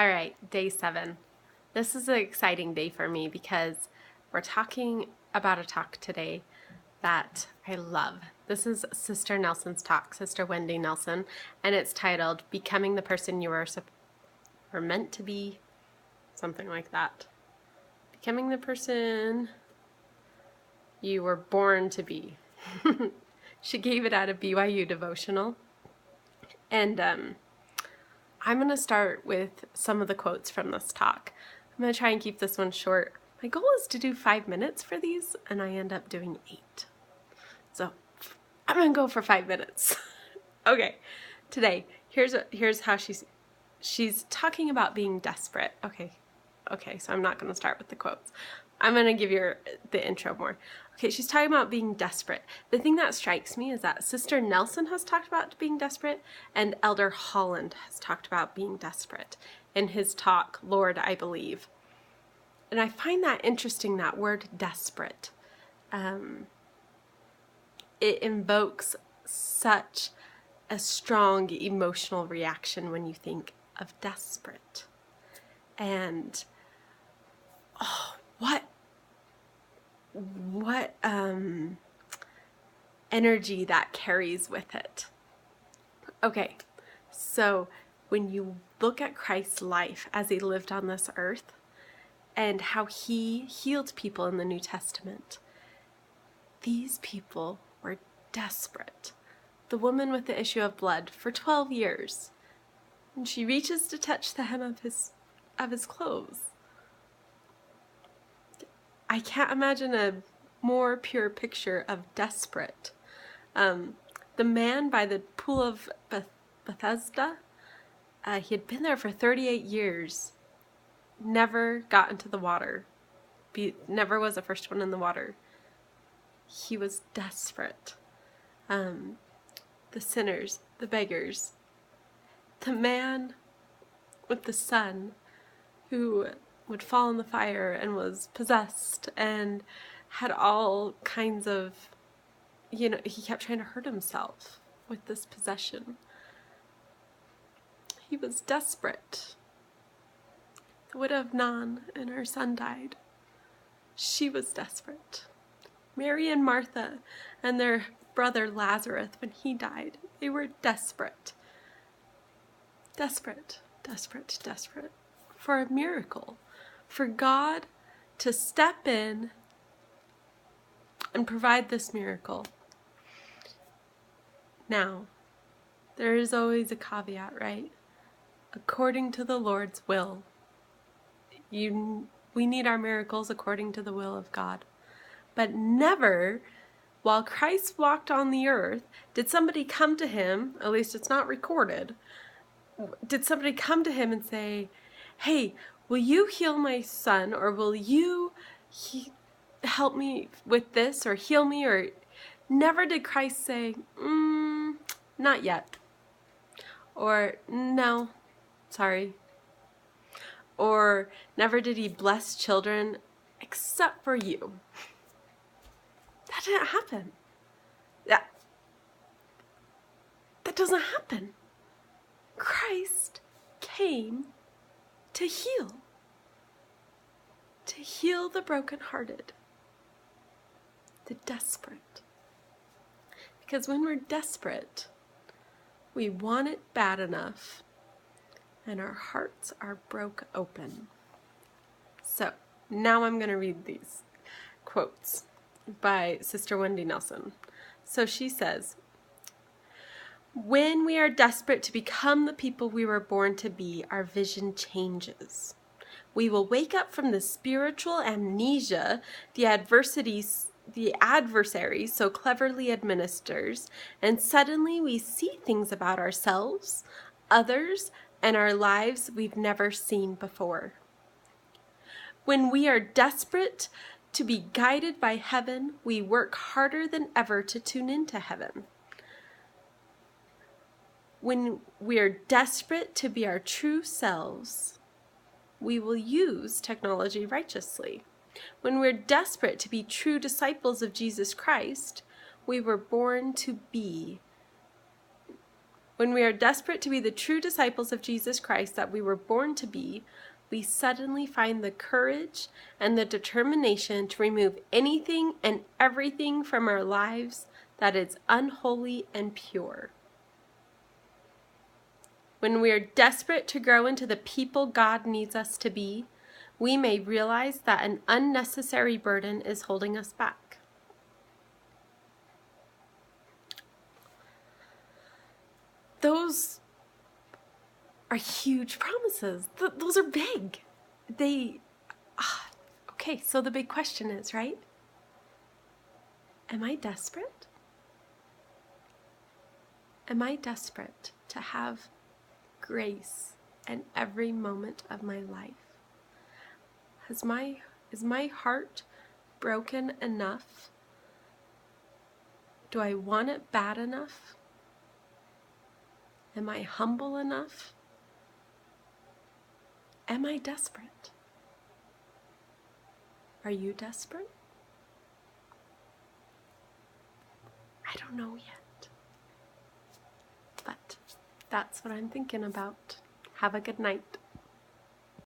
All right, day 7. This is an exciting day for me because we're talking about a talk today that I love. This is Sister Nelson's talk, Sister Wendy Nelson, and it's titled Becoming the Person You Are Meant to Be, something like that. Becoming the person you were born to be. She gave it at a BYU devotional, and I'm going to start with some of the quotes from this talk. I'm going to try and keep this one short. My goal is to do 5 minutes for these, and I end up doing 8. So I'm going to go for 5 minutes. Okay, today, here's how she's talking about being desperate. Okay, so I'm not going to start with the quotes. I'm going to give you the intro more. Okay, she's talking about being desperate. The thing that strikes me is that Sister Nelson has talked about being desperate, and Elder Holland has talked about being desperate in his talk, Lord, I Believe. And I find that interesting, that word desperate. It invokes such a strong emotional reaction when you think of desperate. And what energy that carries with it. Okay, so when you look at Christ's life as he lived on this earth and how he healed people in the New Testament, these people were desperate. The woman with the issue of blood for 12 years, and she reaches to touch the hem of his clothes. I can't imagine a more pure picture of desperate. The man by the pool of Bethesda, he had been there for 38 years, never got into the water, never was the first one in the water. He was desperate. The sinners, the beggars, the man with the son who would fall in the fire and was possessed and had all kinds of, he kept trying to hurt himself with this possession. He was desperate. The widow of Nan and her son died. She was desperate. Mary and Martha and their brother Lazarus, when he died, they were desperate. Desperate, desperate, desperate for a miracle. For God to step in and provide this miracle. Now, there is always a caveat, right? According to the Lord's will. We need our miracles according to the will of God. But never, while Christ walked on the earth, did somebody come to him, at least it's not recorded, did somebody come to him and say, hey, will you heal my son, or will you help me with this, or heal me, or never did Christ say, not yet, or no, sorry, or never did he bless children except for you. That didn't happen. That doesn't happen. Christ came to heal the brokenhearted, the desperate. Because when we're desperate, we want it bad enough, and our hearts are broke open. So now I'm going to read these quotes by Sister Wendy Nelson. So she says, when we are desperate to become the people we were born to be, our vision changes. We will wake up from the spiritual amnesia the adversary so cleverly administers, and suddenly we see things about ourselves, others, and our lives we've never seen before. When we are desperate to be guided by heaven, we work harder than ever to tune into heaven. When we are desperate to be our true selves, we will use technology righteously. When we're desperate to be true disciples of Jesus Christ, we were born to be When we are desperate to be the true disciples of Jesus Christ that we were born to be, we suddenly find the courage and the determination to remove anything and everything from our lives that is unholy and pure. When we are desperate to grow into the people God needs us to be, we may realize that an unnecessary burden is holding us back. Those are huge promises. Those are big. Okay, so the big question is, right? Am I desperate? Am I desperate to have grace in every moment of my life? Is my heart broken enough? Do I want it bad enough? Am I humble enough? Am I desperate? Are you desperate? I don't know yet. But that's what I'm thinking about. Have a good night.